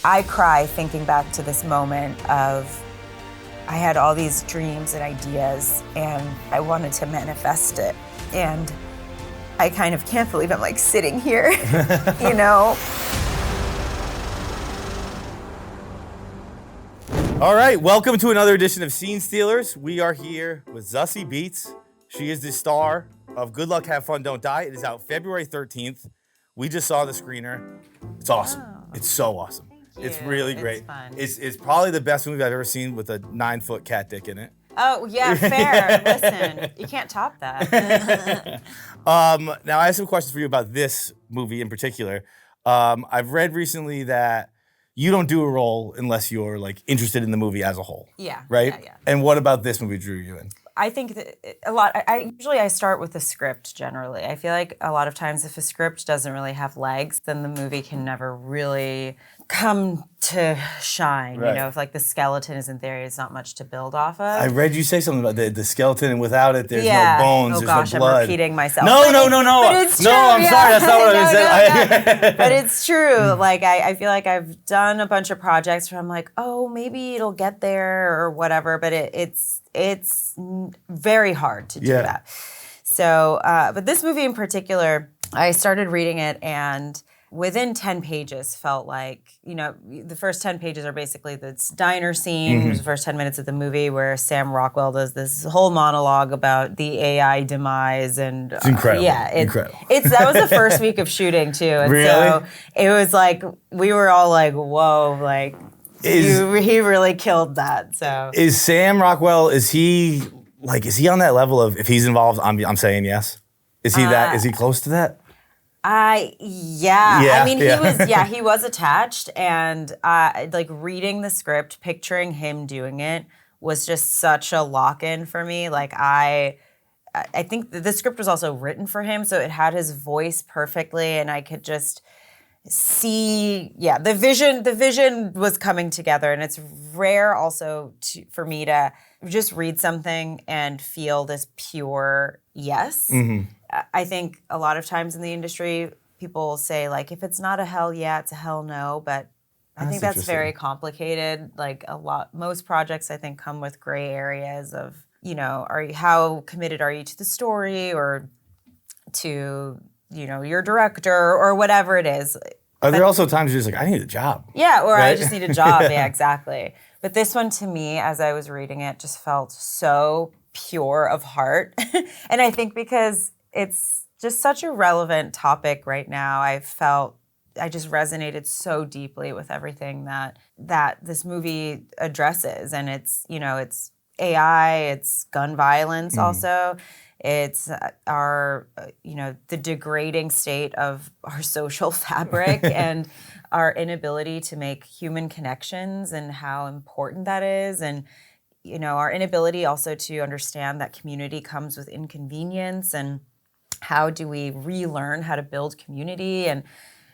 I cry thinking back to this moment of I had all these dreams and ideas and I wanted to manifest it. And I kind of can't believe I'm like sitting here, you know? All right, welcome to another edition of Scene Stealers. We are here with Zazie Beetz. She is the star of Good Luck, Have Fun, Don't Die. It is out February 13th. We just saw the screener. It's awesome. Oh. It's so awesome. Thank It's you. really great. It's fun. It's probably the best movie I've ever seen with a 9-foot cat dick in it. Oh, yeah, fair. Listen, you can't top that. Now, I have some questions for you about this movie in particular. I've read recently that you don't do a role unless you're like interested in the movie as a whole. Yeah. Right? Yeah. And what about this movie drew you in? I think that a lot, I usually start with the script generally. I feel like a lot of times if a script doesn't really have legs, then the movie can never really come to shine. Right. You know, if like the skeleton isn't there, it's not much to build off of. I read you say something about the skeleton, and without it, there's Yeah. no bones, Oh there's gosh, no blood. I'm repeating myself. No. But it's true. No, I'm yeah. sorry, that's not what I said. But it's true. Like I feel like I've done a bunch of projects where I'm like, oh, maybe it'll get there or whatever. But it's very hard to do that. So, but this movie in particular, I started reading it and within 10 pages felt like, you know, the first 10 pages are basically this diner scene, the first 10 minutes of the movie where Sam Rockwell does this whole monologue about the AI demise and It's incredible. Incredible. That was the first week of shooting too. And Really? so it was like, we were all like, whoa, like he really killed that. So Is Sam Rockwell, is he on that level of, if he's involved, I'm saying yes? Is he is he close to that? Yeah. I mean, he was attached, and like reading the script, picturing him doing it was just such a lock-in for me. Like I think the script was also written for him, so it had his voice perfectly, and I could just see, the vision was coming together, and it's rare also for me to just read something and feel this pure yes. I think a lot of times in the industry, people say like, if it's not a hell yeah, it's a hell no. But I think that's very complicated. Like most projects I think come with gray areas of, you know, how committed are you to the story or to, you know, your director or whatever it is. Are there also times you're just like, I need a job? Yeah, or right? I just need a job. Yeah, exactly. But this one to me, as I was reading it, just felt so pure of heart. And I think because it's just such a relevant topic right now, I just resonated so deeply with everything that this movie addresses. And it's, you know, it's AI, it's gun violence also. It's our, you know, the degrading state of our social fabric and our inability to make human connections and how important that is. And, you know, our inability also to understand that community comes with inconvenience, and how do we relearn how to build community? And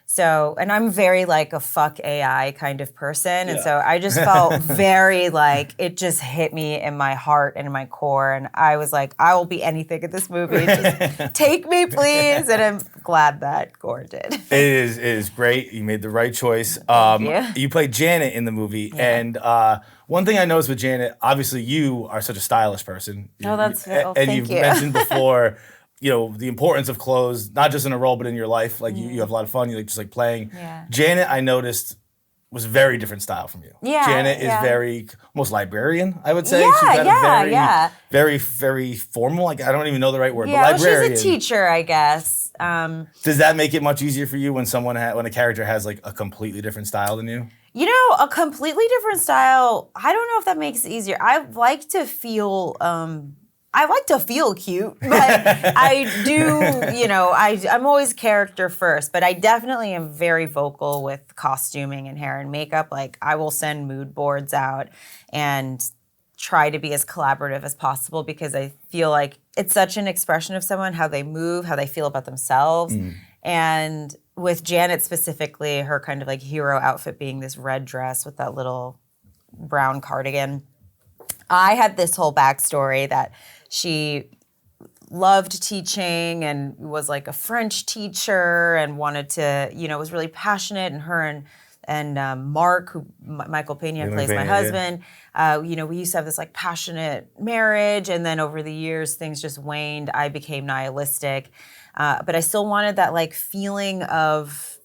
so, and I'm very like a fuck AI kind of person. And so I just felt very like, it just hit me in my heart and in my core. And I was like, I will be anything in this movie. Just take me, please. And I'm glad that Gore did. It is great. You made the right choice. You played Janet in the movie. Yeah. And one thing I noticed with Janet, obviously you are such a stylish person. Oh, and thank you've you. mentioned before, you know, the importance of clothes, not just in a role, but in your life. Like you have a lot of fun. You like just like playing. Yeah. Janet, I noticed, was a very different style from you. Yeah, Janet is yeah. very, almost librarian, I would say. Yeah, She's got very very formal. Like, I don't even know the right word, Yeah, but well, librarian. she's a teacher, I guess. Does that make it much easier for you when when a character has like a completely different style than you? You know, a completely different style, I don't know if that makes it easier. I like to feel cute, but I do, you know, I'm always character first, but I definitely am very vocal with costuming and hair and makeup. Like, I will send mood boards out and try to be as collaborative as possible because I feel like it's such an expression of someone, how they move, how they feel about themselves. And with Janet specifically, her kind of like hero outfit being this red dress with that little brown cardigan, I had this whole backstory that she loved teaching and was like a French teacher and wanted to, you know, was really passionate, and her Mark, who Michael Pena plays my husband. We used to have this like passionate marriage, and then over the years things just waned. I became nihilistic, but I still wanted that like feeling of.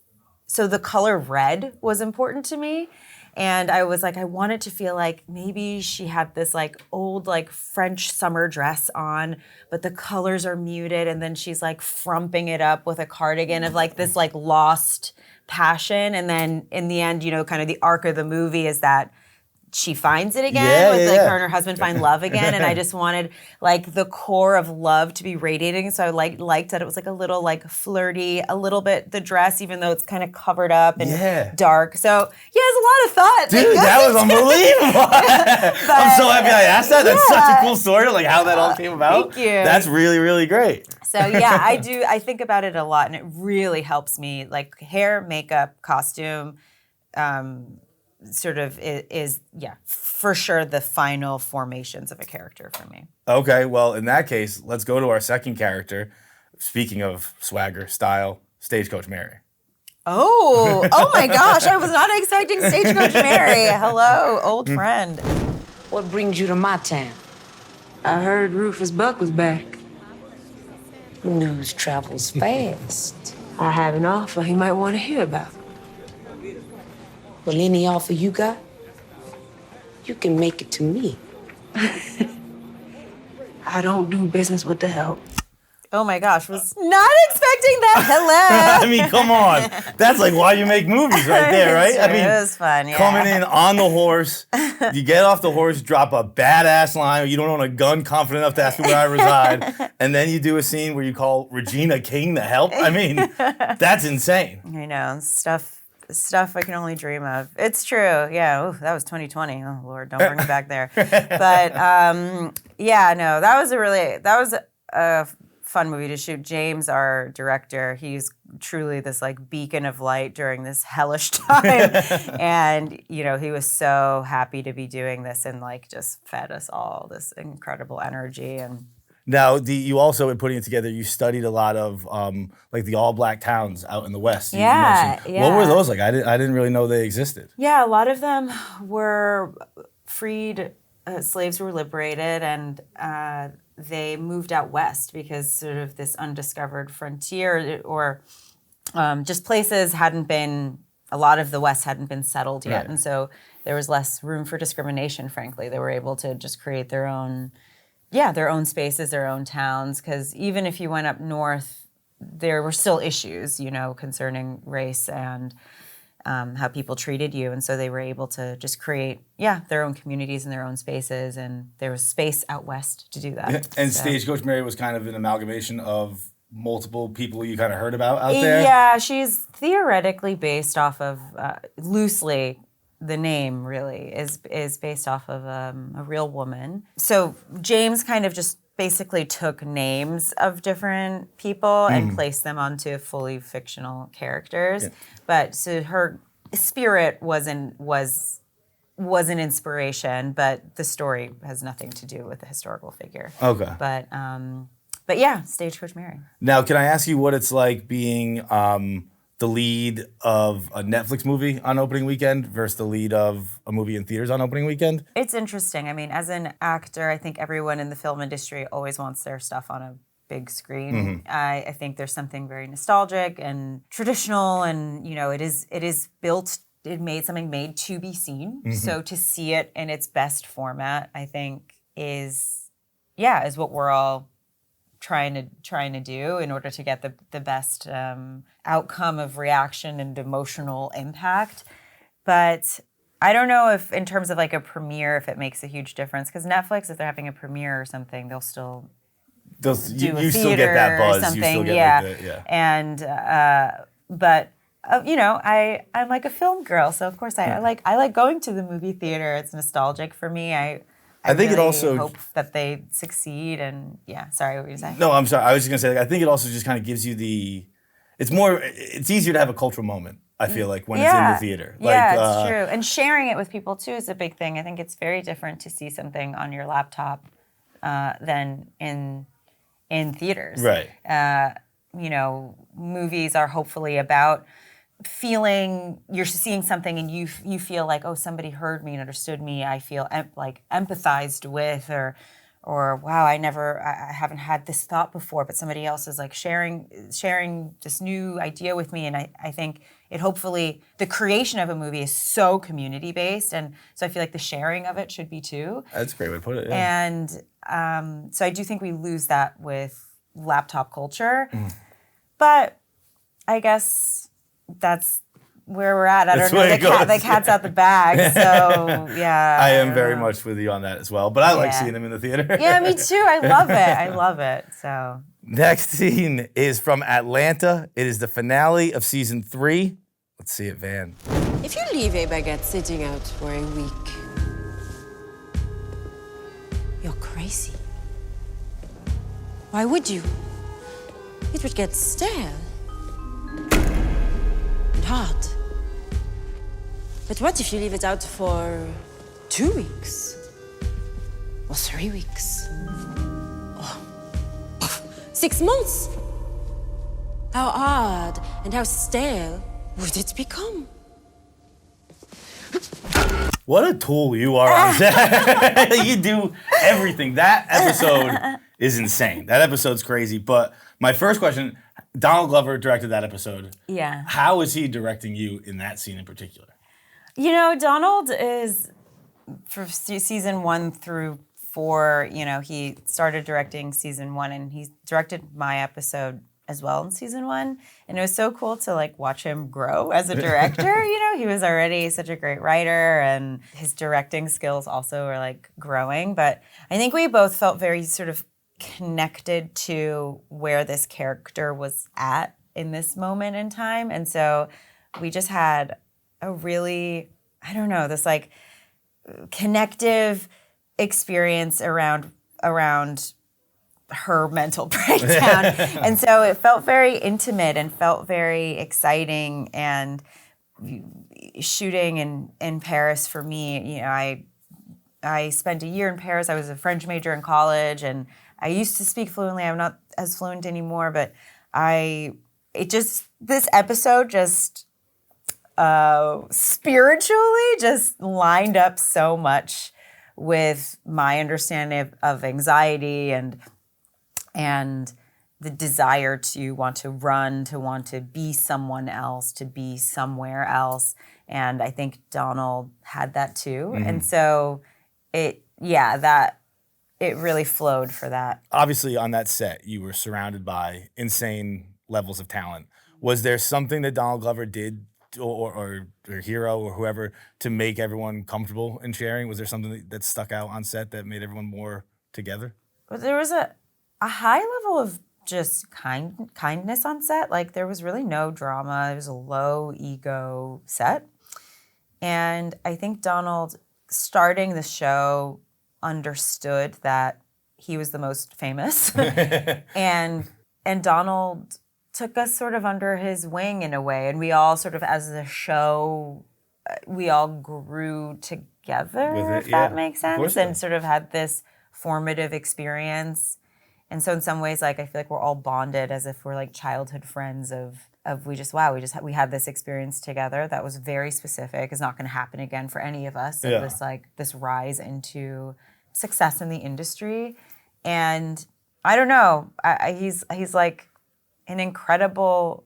So the color red was important to me. And I was like, I wanted to feel like maybe she had this like old like French summer dress on, but the colors are muted, and then she's like frumping it up with a cardigan of like this like lost passion. And then in the end, kind of the arc of the movie is that she finds it again her and her husband find love again. And I just wanted like the core of love to be radiating. So I liked that it was like a little like flirty, a little bit the dress, even though it's kind of covered up and dark. So there's a lot of thought. Dude, that was unbelievable. I'm so happy I asked that. That's such a cool story, like how that all came about. Thank you. That's really, really great. So I think about it a lot, and it really helps me, like hair, makeup, costume, sort of is for sure the final formations of a character for me. Okay, well, in that case, let's go to our second character. Speaking of swagger, style, Stagecoach Mary. Oh my gosh, I was not expecting Stagecoach Mary. Hello, old friend. What brings you to my town? I heard Rufus Buck was back. News travels fast. I have an offer he might want to hear about. Well, any offer you got, you can make it to me. I don't do business with the help. Oh my gosh, was not expecting that. Hello. I mean, come on. That's like why you make movies right there, right? I mean, it was fun, coming in on the horse, you get off the horse, drop a badass line, you don't own a gun, confident enough to ask me where I reside, and then you do a scene where you call Regina King the help. I mean, that's insane. I know, stuff I can only dream of. It's true, yeah. Ooh, that was 2020. Oh Lord, don't bring me back there. But that was a fun movie to shoot. James, our director, he's truly this like beacon of light during this hellish time. And, he was so happy to be doing this and like just fed us all this incredible energy. And now, you also, in putting it together, you studied a lot of like the all-black towns out in the West. You mentioned. What were those like? I didn't really know they existed. Yeah, a lot of them were freed, slaves were liberated, and they moved out west because sort of this undiscovered frontier or just places a lot of the West hadn't been settled yet. Right. And so there was less room for discrimination, frankly. They were able to just create their own spaces, their own towns, because even if you went up north, there were still issues, concerning race and how people treated you. And so they were able to just create, their own communities and their own spaces. And there was space out west to do that. And Stagecoach Mary was kind of an amalgamation of multiple people you kind of heard about out there? Yeah, she's theoretically based off of, loosely, the name really is based off of a real woman. So James kind of just basically took names of different people and placed them onto fully fictional characters. Yeah. But so her spirit was an inspiration, but the story has nothing to do with the historical figure. Okay. But yeah, Stagecoach Mary. Now, can I ask you what it's like being the lead of a Netflix movie on opening weekend versus the lead of a movie in theaters on opening weekend? It's interesting. I mean, as an actor, I think everyone in the film industry always wants their stuff on a big screen. Mm-hmm. I think there's something very nostalgic and traditional, and it is built. Something made to be seen. Mm-hmm. So to see it in its best format, I think is what we're all trying to do in order to get the best outcome of reaction and emotional impact. But I don't know if in terms of like a premiere, if it makes a huge difference, because Netflix, if they're having a premiere or something, they'll still do a theater still get that buzz. Or something. You still get And but I'm like a film girl, so of course I like going to the movie theater. It's nostalgic for me. I think really it also hope that they succeed. And sorry, what were you saying? No, I'm sorry. I was just gonna say, I think it also just kind of gives you it's easier to have a cultural moment, I feel like, when it's in the theater. It's true. And sharing it with people too is a big thing. I think it's very different to see something on your laptop than in theaters. Right. Movies are hopefully about feeling you're seeing something and you feel like, oh, somebody heard me and understood me. I feel like empathized with, or wow, I haven't had this thought before, but somebody else is like sharing this new idea with me. And I think it hopefully, the creation of a movie is so community based, and so I feel like the sharing of it should be too. That's a great way to put it. Yeah. And so I do think we lose that with laptop culture, but I guess that's where we're at. I don't know. The cat's out the bag. So yeah. I am very much with you on that as well. But I like seeing them in the theater. Yeah, me too. I love it. I love it. So next scene is from Atlanta. It is the finale of season 3. Let's see it, Van. If you leave a baguette sitting out for a week, you're crazy. Why would you? It would get stale and hard. But what if you leave it out for 2 weeks? Or 3 weeks? Or 6 months? How hard and how stale would it become? What a tool you are on set. You do everything. That episode is insane. That episode's crazy. But my first question, Donald Glover directed that episode. yeah. How is he directing you in that scene in particular? You know, Donald is, for season 1 through 4, you know, he started directing season 1, and he directed my episode as well in season 1. And it was so cool to like watch him grow as a director. You know, he was already such a great writer, and his directing skills also were like growing. But I think we both felt very sort of connected to where this character was at in this moment in time. And so we just had a really, I don't know, this like connective experience around her mental breakdown. And so it felt very intimate and felt very exciting. And shooting in Paris for me, you know, I spent a year in Paris. I was a French major in college, and I used to speak fluently. I'm not as fluent anymore, but this episode just spiritually just lined up so much with my understanding of anxiety and the desire to want to run, to want to be someone else, to be somewhere else. And I think Donald had that too. Mm-hmm. And so it really flowed for that. Obviously on that set, you were surrounded by insane levels of talent. Was there something that Donald Glover did or Hero or whoever to make everyone comfortable in sharing? Was there something that stuck out on set that made everyone more together? But there was a high level of just kindness on set. Like there was really no drama. It was a low ego set. And I think Donald, starting the show, understood that he was the most famous. and Donald took us sort of under his wing in a way. And we all sort of, as the show, we all grew together, if that makes sense, and sort of had this formative experience. And so in some ways, like, I feel like we're all bonded as if we're like childhood friends we had this experience together that was very specific. It's not going to happen again for any of us. Yeah. This rise into success in the industry. And I don't know, he's like an incredible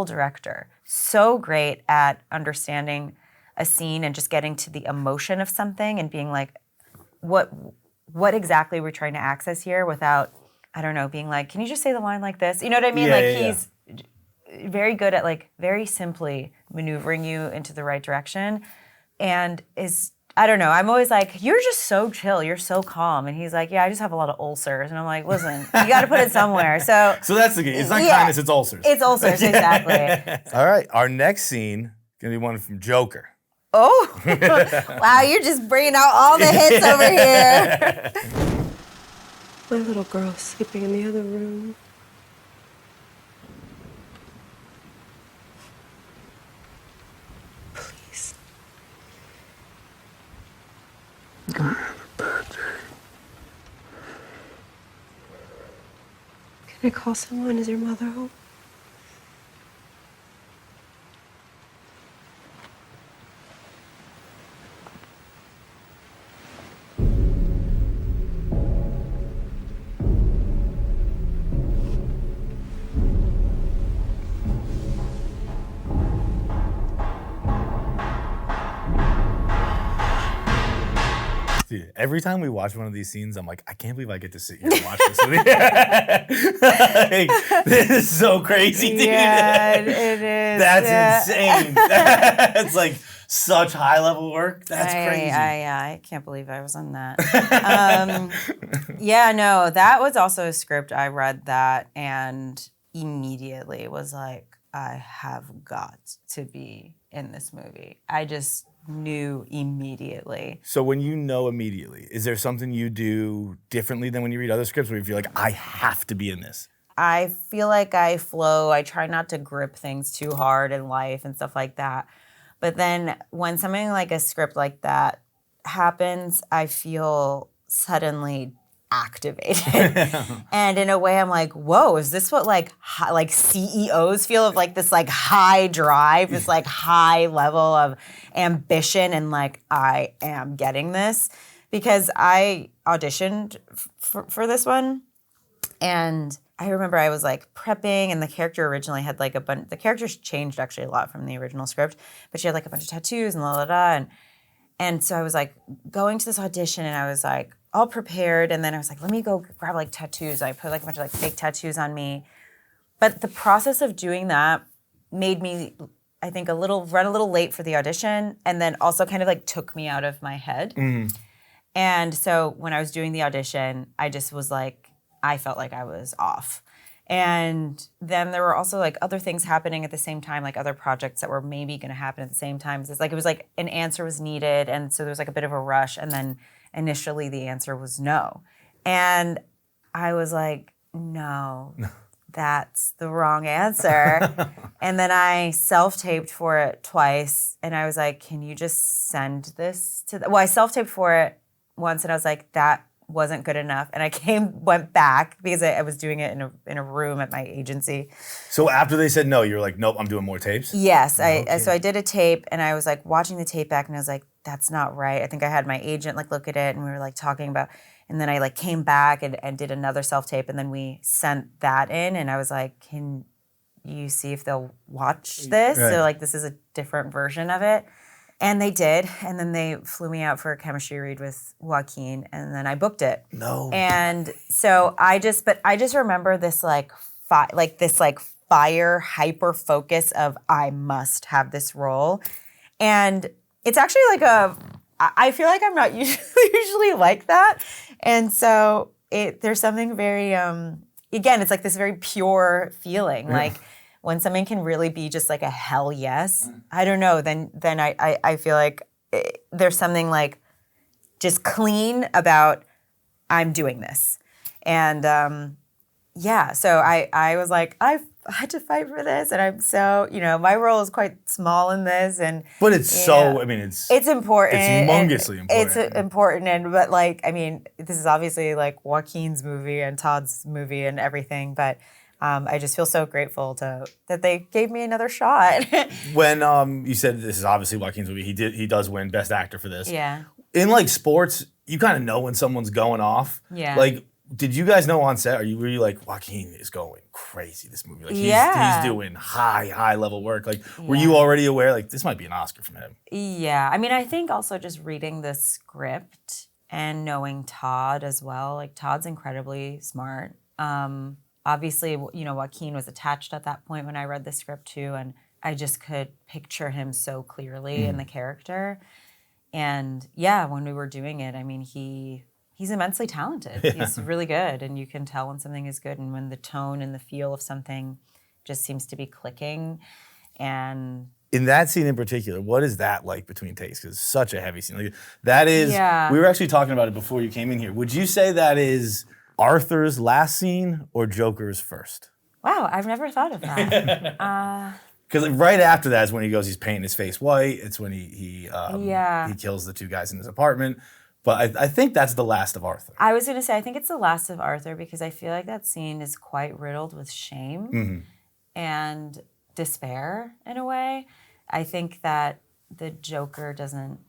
director. So great at understanding a scene and just getting to the emotion of something and being like, what exactly we're trying to access here without, I don't know, being like, can you just say the line like this? You know what I mean? He's very good at like very simply maneuvering you into the right direction, and I don't know, I'm always like, you're just so chill, you're so calm. And he's like, yeah, I just have a lot of ulcers. And I'm like, listen, you got to put it somewhere. So that's the key. It's not kindness, it's ulcers. It's ulcers, exactly. All right, our next scene going to be one from Joker. Oh, wow, you're just bringing out all the hits over here. My little girl sleeping in the other room. Please. I had a bad day. Can I call someone? Is your mother home? Dude, every time we watch one of these scenes, I'm like, I can't believe I get to sit here and watch this. Like, this is so crazy, dude. Yeah, it is. That's insane. That's like such high level work. That's crazy. I can't believe I was on that. Yeah, no, that was also a script. I read that and immediately was like, I have got to be in this movie. I just knew immediately. So when you know immediately, is there something you do differently than when you read other scripts where you feel like, I have to be in this? I feel like I flow. I try not to grip things too hard in life and stuff like that. But then when something like a script like that happens, I feel suddenly activated. And in a way I'm like, whoa, is this what like CEOs feel, of like this like high drive, this like high level of ambition, and like I am getting this? Because I auditioned for this one, and I remember I was like prepping, and the character originally had like a bunch, the character's changed actually a lot from the original script, but she had like a bunch of tattoos and and so I was like going to this audition, and I was like all prepared, and then I was like, let me go grab like tattoos. I put like a bunch of like fake tattoos on me. But the process of doing that made me, I think, run a little late for the audition, and then also kind of like took me out of my head. Mm-hmm. And so when I was doing the audition, I just was like, I felt like I was off. And then there were also like other things happening at the same time, like other projects that were maybe going to happen at the same time. It's like, it was like an answer was needed, and so there was like a bit of a rush, and then initially the answer was no. And I was like, no, that's the wrong answer. And then I self-taped for it twice, and I was like, can you just send this to I self-taped for it once, and I was like, that wasn't good enough. And I went back because I was doing it in a room at my agency. So after they said no, you were like, nope, I'm doing more tapes? Yes. So I did a tape, and I was like watching the tape back, and I was like, that's not right. I think I had my agent like look at it, and we were like talking about, and then I like came back and did another self-tape, and then we sent that in, and I was like, can you see if they'll watch this? Right. So like, this is a different version of it. And they did, and then they flew me out for a chemistry read with Joaquin, and then I booked it. No. And so I just remember this fire hyper focus of I must have this role, and it's actually like I feel like I'm not usually like that, and so there's something very again, it's like this very pure feeling, like. When something can really be just like a hell yes, I don't know, then I feel like there's something like just clean about I'm doing this. And so I was like, I had to fight for this, and I'm so, my role is quite small in this, but it's it's important. It's humongously important. It's important, but like, this is obviously like Joaquin's movie and Todd's movie and everything, but I just feel so grateful that they gave me another shot. When you said this is obviously Joaquin's movie, he does win Best Actor for this. Yeah. In like sports, you kind of know when someone's going off. Yeah. Like, did you guys know on set? Were you like, Joaquin is going crazy this movie? Like he's doing high level work. Like, were you already aware like this might be an Oscar from him? Yeah. I think also just reading the script and knowing Todd as well. Like, Todd's incredibly smart. Obviously, Joaquin was attached at that point when I read the script too, and I just could picture him so clearly in the character. And yeah, when we were doing it, he's immensely talented. Yeah. He's really good, and you can tell when something is good and when the tone and the feel of something just seems to be clicking. And in that scene in particular, what is that like between takes? Because it's such a heavy scene. Like, that is, we were actually talking about it before you came in here. Would you say that is Arthur's last scene or Joker's first? Wow, I've never thought of that. Because right after that is when he's painting his face white. It's when he kills the two guys in his apartment. But I think that's the last of Arthur. I was going to say, I think it's the last of Arthur because I feel like that scene is quite riddled with shame and despair in a way. I think that the Joker doesn't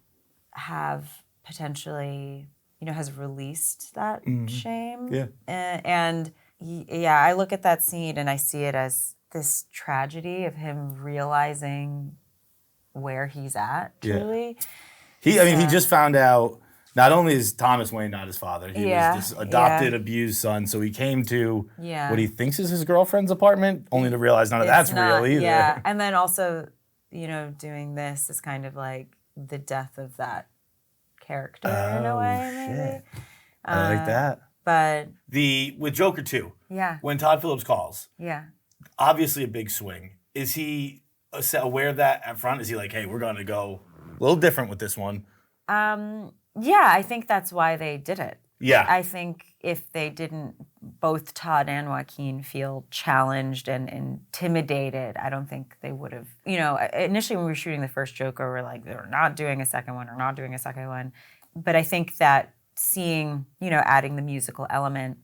have potentially... has released that shame. Yeah. I look at that scene and I see it as this tragedy of him realizing where he's at, truly. Yeah. He just found out, Not only is Thomas Wayne not his father, he was this adopted, abused son. So he came to what he thinks is his girlfriend's apartment, only to realize none of that's real either. Yeah, and then also, doing this is kind of like the death of that character in a way, maybe. I like that. But with Joker 2, when Todd Phillips calls, obviously a big swing. Is he aware of that up front? Is he like, hey, we're going to go a little different with this one? Yeah, I think that's why they did it. Yeah. I think if they didn't, both Todd and Joaquin feel challenged and intimidated, I don't think they would have. Initially when we were shooting the first Joker, we're like, they're not doing a second one, But I think that seeing, adding the musical element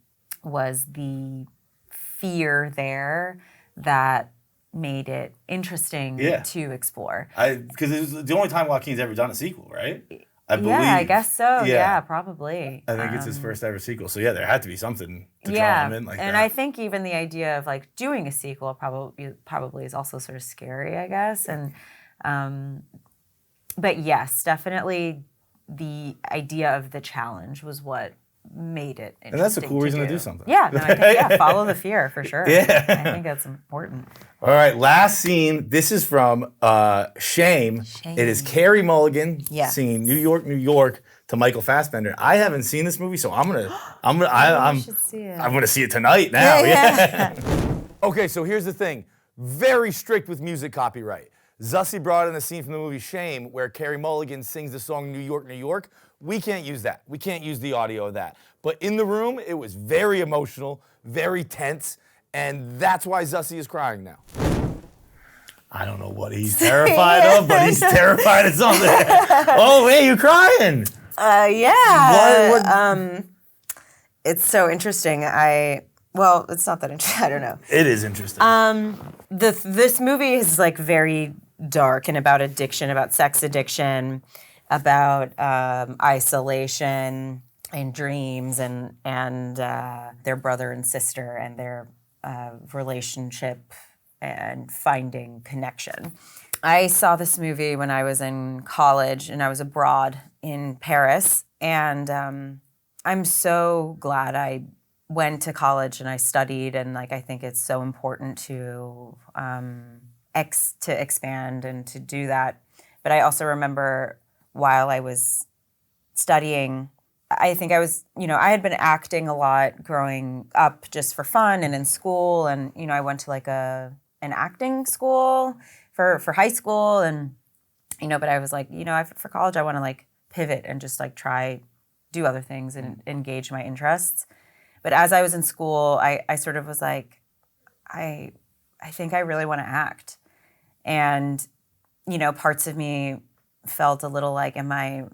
was the fear there that made it interesting to explore. Because it was the only time Joaquin's ever done a sequel, right? I believe. Yeah, I guess so. Yeah, probably. I think it's his first ever sequel. So there had to be something to draw him in like that. And I think even the idea of like doing a sequel probably is also sort of scary, I guess. And but yes, definitely the idea of the challenge was what made it interesting. And that's a cool reason to do something. Yeah, no, I think, follow the fear for sure. Yeah. I think that's important. All right, last scene. This is from Shame. It is Carey Mulligan singing "New York, New York" to Michael Fassbender. I haven't seen this movie, so I'm gonna see it tonight now. Yeah. Okay, so here's the thing. Very strict with music copyright. Zazie brought in a scene from the movie Shame where Carey Mulligan sings the song "New York, New York." We can't use that. We can't use the audio of that. But in the room, it was very emotional, very tense, and that's why Zazie is crying now. I don't know what he's terrified of, but he's terrified of something. Oh, hey, you crying? Yeah. It's so interesting. Well, it's not that interesting. I don't know. It is interesting. This movie is like very dark and about addiction, about sex addiction, about isolation and dreams and their brother and sister and their relationship and finding connection. I saw this movie when I was in college and I was abroad in Paris, and I'm so glad I went to college and I studied, and I think it's so important to expand and to do that. But I also remember while I was studying, I think I was, I had been acting a lot growing up just for fun and in school, and I went to an acting school for high school, and but I was like, for college I want to pivot and just try do other things and engage my interests. But as I was in school, I sort of was like, I think I really want to act. And, parts of me felt a little like, am I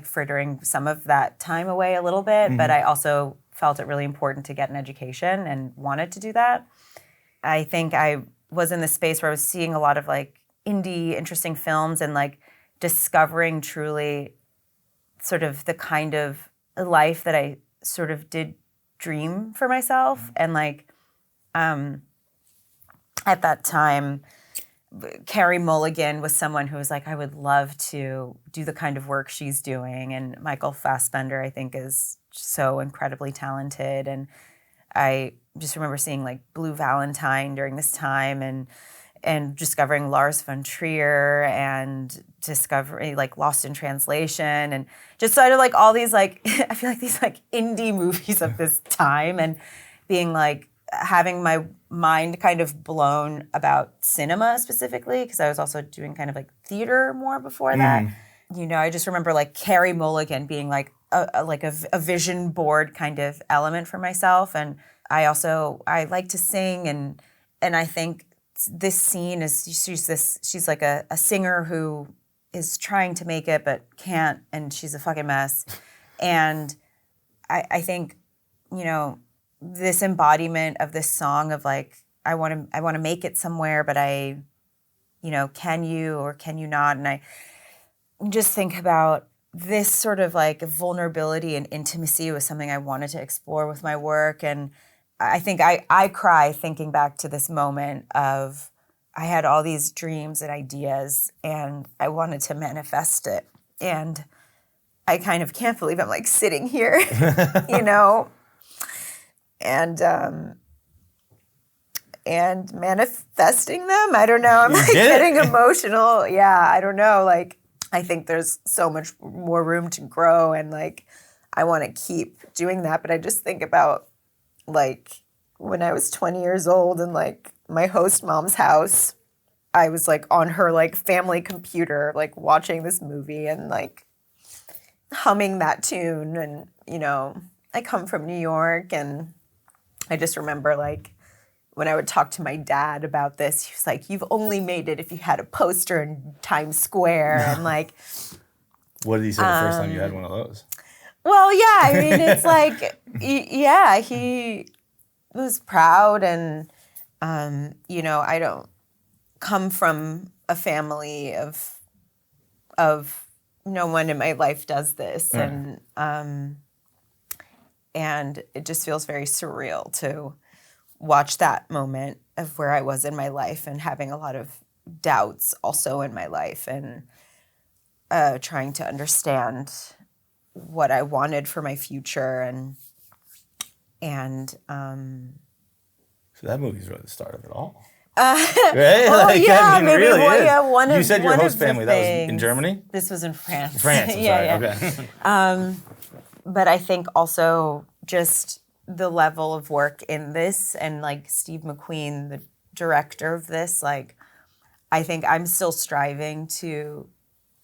frittering some of that time away a little bit? Mm-hmm. But I also felt it really important to get an education and wanted to do that. I think I was in this space where I was seeing a lot of indie, interesting films and discovering truly sort of the kind of life that I sort of did dream for myself. And at that time, Carey Mulligan was someone who was I would love to do the kind of work she's doing. And Michael Fassbender, I think, is so incredibly talented. And I just remember seeing Blue Valentine during this time and discovering Lars von Trier and discovering Lost in Translation and just sort of all these I feel like these indie movies of this time, and being having my mind kind of blown about cinema specifically, because I was also doing kind of theater more before that. I just remember Carey Mulligan being a vision board kind of element for myself. And I like to sing, and I think this scene is she's like a singer who is trying to make it but can't, and she's a fucking mess. And I think, this embodiment of this song of I want to make it somewhere, but can you or can you not? And I just think about this sort of vulnerability and intimacy was something I wanted to explore with my work. And I think I cry thinking back to this moment of I had all these dreams and ideas and I wanted to manifest it. And I kind of can't believe I'm like sitting here, you know, and manifesting them. I don't know. I'm like getting emotional. Yeah, I don't know. Like, I think there's so much more room to grow, and like, I want to keep doing that. But I just think about like when I was 20 years old and like my host mom's house, I was like on her like family computer, like watching this movie and like humming that tune. And, you know, I come from New York, and I just remember like when I would talk to my dad about this, he was like, you've only made it if you had a poster in Times Square. And like, What did he say the first time you had one of those? well, yeah, I mean, it's like, yeah, he was proud. And, you know, I don't come from a family of no one in my life does this. And it just feels very surreal to watch that moment of where I was in my life and having a lot of doubts also in my life, and trying to understand what I wanted for my future. And So that movie's really the start of it all. right? Oh, like, yeah, I mean, maybe really one, is. yeah, one You of said your one host of the family, that was in things- Germany? This was in France. France, I'm sorry, okay. But I think also just the level of work in this, and like Steve McQueen, the director of this, like I think I'm still striving to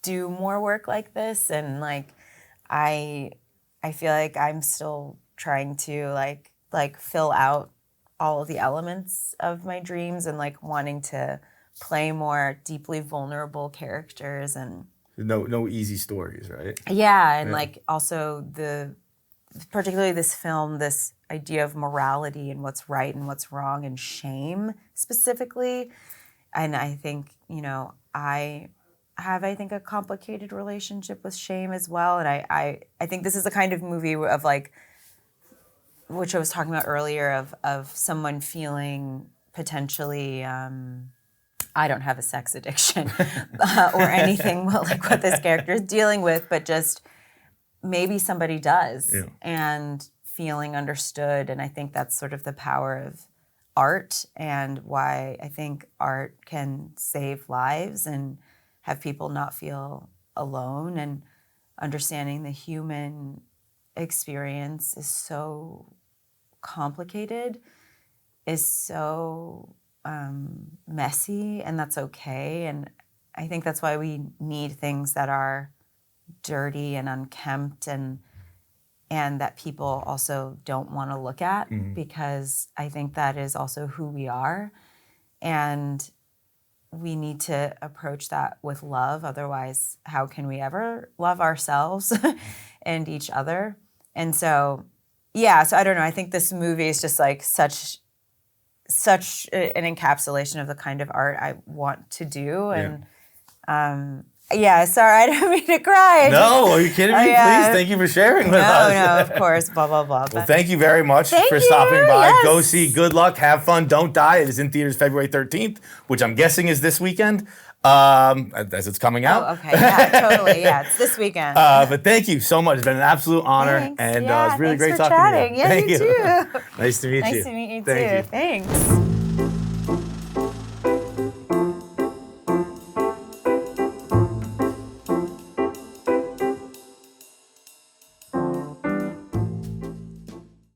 do more work like this, and like I feel like I'm still trying to like fill out all of the elements of my dreams, and like wanting to play more deeply vulnerable characters. And No easy stories, right? yeah, and like also particularly this film, this idea of morality and what's right and what's wrong, and shame specifically. And I think, you know, I have, I think, a complicated relationship with shame as well. And I think this is the kind of movie of like, which I was talking about earlier, of someone feeling potentially, I don't have a sex addiction or anything like what this character is dealing with, but just maybe somebody does, and feeling understood. And I think that's sort of the power of art, and why I think art can save lives and have people not feel alone. And understanding the human experience is so complicated, is so messy, and that's okay. And I think that's why we need things that are dirty and unkempt, and that people also don't want to look at, because I think that is also who we are. And we need to approach that with love. Otherwise, how can we ever love ourselves and each other? And so, yeah, so I don't know. I think this movie is just like such an encapsulation of the kind of art I want to do. And yeah, sorry, I didn't mean to cry. No, are you kidding me? Please, thank you for sharing with us. No, of course, blah, blah, blah. Well, thank you very much for stopping by. Yes. Go see Good Luck, Have Fun, Don't Die. It is in theaters February 13th, which I'm guessing is this weekend, as it's coming out. Oh, okay, yeah, totally, yeah, it's this weekend. But thank you so much. It's been an absolute honor. Thanks. And Yeah, it's really thanks great for talking chatting. to you. Yeah, Thank you too. Nice to meet you. Nice to meet you Thank too. you. Thanks.